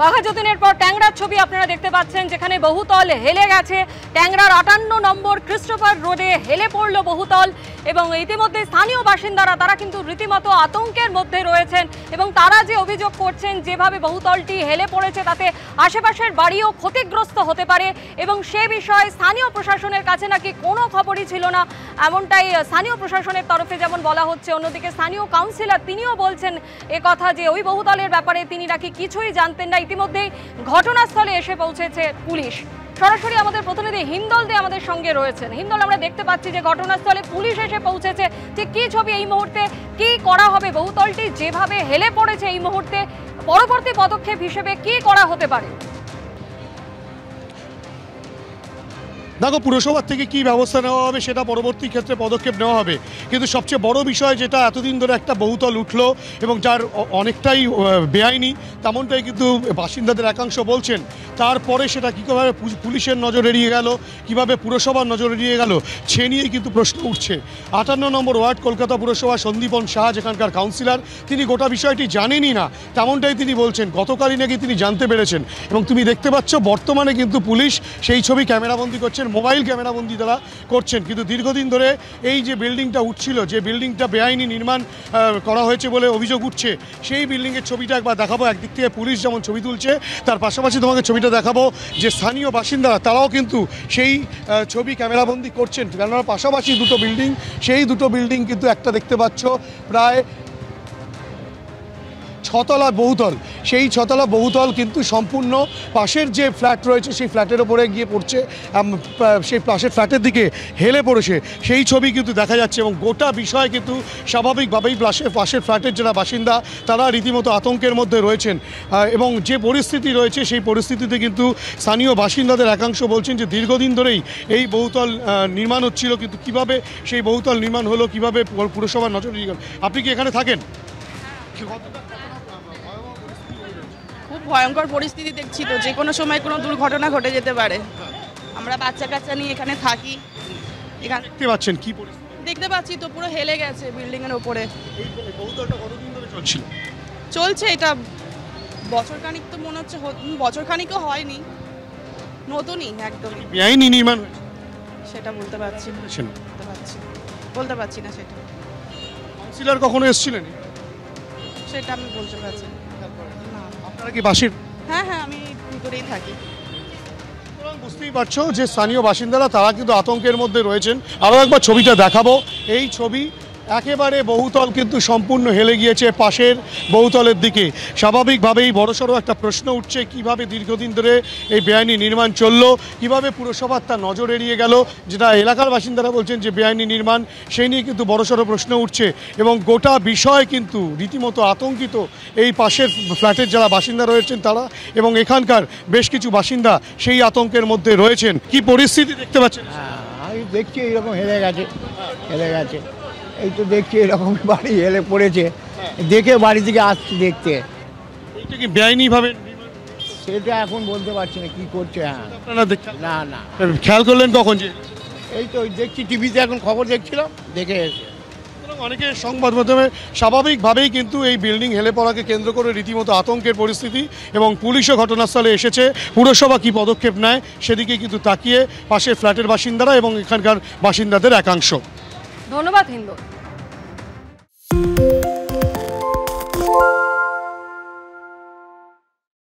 বাঘা যতীনের পর ট্যাংরার ছবি আপনারা দেখতে পাচ্ছেন, যেখানে বহুতল হেলে গেছে। ট্যাংরার 58 নম্বর ক্রিস্টোফার রোডে হেলে পড়ল বহুতল এবং ইতিমধ্যে স্থানীয় বাসিন্দারা তারা কিন্তু রীতিমতো আতঙ্কের মধ্যে রয়েছেন এবং তারা যে অভিযোগ করছেন যেভাবে বহুতলটি হেলে পড়েছে তাতে আশেপাশের বাড়িও ক্ষতিগ্রস্ত হতে পারে এবং সে বিষয়ে স্থানীয় প্রশাসনের কাছে নাকি কোনো খবরই ছিল না, এমনটাই স্থানীয় প্রশাসনের তরফে যেমন বলা হচ্ছে। অন্যদিকে স্থানীয় কাউন্সিলর তিনিও বলছেন কথা যে ওই বহুতলের ব্যাপারে তিনি নাকি কিছুই জানতেন না। ইতিমধ্যেই ঘটনাস্থলে এসে পৌঁছেছে পুলিশ। সরাসরি আমাদের প্রতিনিধি হিন্দল দে আমাদের সঙ্গে রয়েছেন। হিন্দল, আমরা দেখতে পাচ্ছি যে ঘটনাস্থলে পুলিশ এসে পৌঁছেছে, ঠিক কি ছবি এই মুহূর্তে, কি করা হবে? বহুতলটি যেভাবে হেলে পড়েছে এই মুহূর্তে পরবর্তী পদক্ষেপ হিসেবে কি করা হতে পারে? দেখো, পুরসভার থেকে কী ব্যবস্থা নেওয়া হবে সেটা পরবর্তী ক্ষেত্রে পদক্ষেপ নেওয়া হবে, কিন্তু সবচেয়ে বড় বিষয় যেটা এতদিন ধরে একটা বহুতল উঠলো এবং যার অনেকটাই বেআইনি, তেমনটাই কিন্তু বাসিন্দাদের একাংশ বলছেন। তারপরে সেটা কীভাবে পুলিশের নজর এড়িয়ে গেল, কীভাবে পুরসভার নজর এড়িয়ে গেল, সে নিয়েই কিন্তু প্রশ্ন উঠছে। 58 নম্বর ওয়ার্ড কলকাতা পুরসভা সন্দীপন শাহ, যেখানকার কাউন্সিলর, তিনি গোটা বিষয়টি জানেনই না, তেমনটাই তিনি বলছেন। গতকালই নাকি তিনি জানতে পেরেছেন এবং তুমি দেখতে পাচ্ছ বর্তমানে কিন্তু পুলিশ সেই ছবি ক্যামেরাবন্দি করছেন, মোবাইল ক্যামেরাবন্দি তারা করছেন। কিন্তু দীর্ঘদিন ধরে এই যে বিল্ডিংটা উঠছিল, যে বিল্ডিংটা বেআইনি নির্মাণ করা হয়েছে বলে অভিযোগ উঠছে, সেই বিল্ডিংয়ের ছবিটা একবার দেখাবো। একদিক থেকে পুলিশ যেমন ছবি তুলছে, তার পাশাপাশি তোমাকে ছবিটা দেখাবো যে স্থানীয় বাসিন্দারা তারাও কিন্তু সেই ছবি ক্যামেরাবন্দি করছেন। কেননা পাশাপাশি দুটো বিল্ডিং, সেই দুটো বিল্ডিং কিন্তু একটা দেখতে পাচ্ছ প্রায় 6 তলা বহুতল, সেই 6 তলা বহুতল কিন্তু সম্পূর্ণ পাশের যে ফ্ল্যাট রয়েছে সেই ফ্ল্যাটের ওপরে গিয়ে পড়ছে, সেই পাশের ফ্ল্যাটের দিকে হেলে পড়েছে, সেই ছবি কিন্তু দেখা যাচ্ছে। এবং গোটা বিষয় কিন্তু স্বাভাবিকভাবেই পাশের ফ্ল্যাটের যারা বাসিন্দা তারা রীতিমতো আতঙ্কের মধ্যে রয়েছেন এবং যে পরিস্থিতি রয়েছে সেই পরিস্থিতিতে কিন্তু স্থানীয় বাসিন্দাদের একাংশ বলছেন যে দীর্ঘদিন ধরেই এই বহুতল নির্মাণ হচ্ছিল, কিন্তু কিভাবে সেই বহুতল নির্মাণ হলো, কিভাবে পুরসভার নজর এড়িয়ে গেল। আপনি কি এখানে থাকেন? খুব ভয়ঙ্কর পরিস্থিতি দেখছি তো, যে কোনো সময় কোনো দুর্ঘটনা ঘটে যেতে পারে। আমরা বাচ্চা কাচ্চা নিয়ে এখানে থাকি। এখানে দেখতে পাচ্ছেন কি পরিস্থিতি? দেখতে পাচ্ছি তো, পুরো হেলে গেছে বিল্ডিং এর উপরে। এই বহুতলটা কতদিন ধরে চলছিল? চলছে এটা বছর খানিক, তো মনে হচ্ছে বছর খানিকও হয়নি, নতুনই একদমই। বেআইনি নির্মাণ সেটা বলতে পারছি না, বলতে পারছি না। সেটা কাউন্সিলর কখনো এসেছিলেন? সেটা আমি বলতে পারছি না। আপনারা কি বাসির? হ্যাঁ, আমি ভিতরেই থাকি। বুঝতেই পারছো যে স্থানীয় বাসিন্দারা তারা কিন্তু আতঙ্কের মধ্যে রয়েছেন। আরও একবার ছবিটা দেখাবো। এই ছবি একেবারে বহুতল কিন্তু সম্পূর্ণ হেলে গিয়েছে পাশের বহুতলের দিকে। স্বাভাবিকভাবেই বড়সড় একটা প্রশ্ন উঠছে, কিভাবে দীর্ঘদিন ধরে এই বেআইনি নির্মাণ চললো, কিভাবে পুরসভার তার নজর এড়িয়ে গেল, যেটা এলাকার বাসিন্দারা বলছেন যে বেআইনি নির্মাণ, সেই নিয়ে কিন্তু বড়সড় প্রশ্ন উঠছে এবং গোটা বিষয় কিন্তু রীতিমতো আতঙ্কিত এই পাশের ফ্ল্যাটের যারা বাসিন্দা রয়েছেন তারা এবং এখানকার বেশ কিছু বাসিন্দা সেই আতঙ্কের মধ্যে রয়েছেন। কি পরিস্থিতি দেখতে পাচ্ছেন? আমি দেখছি এইরকম হেলে গেছে, এই তো দেখছি এরকম বাড়ি হেলে পড়েছে, দেখে বাড়ি থেকে আসছি দেখতে। এইটা কি বেআইনিভাবে? সেটা এখন বলতে পারছি না কি করছে। আপনারা না খেয়াল করলেন কখন? যে এই তো দেখছি টিভিতে এখন খবর দেখছিলাম, দেখে এসে। অনেকে সংবাদ মাধ্যমে স্বাভাবিকভাবেই কিন্তু এই বিল্ডিং হেলে পড়াকে কেন্দ্র করে রীতিমতো আতঙ্কের পরিস্থিতি এবং পুলিশও ঘটনাস্থলে এসেছে। পুরসভা কী পদক্ষেপ নেয় সেদিকে কিন্তু তাকিয়ে পাশের ফ্ল্যাটের বাসিন্দারা এবং এখানকার বাসিন্দাদের একাংশ। ধন্যবাদ হিন্দু।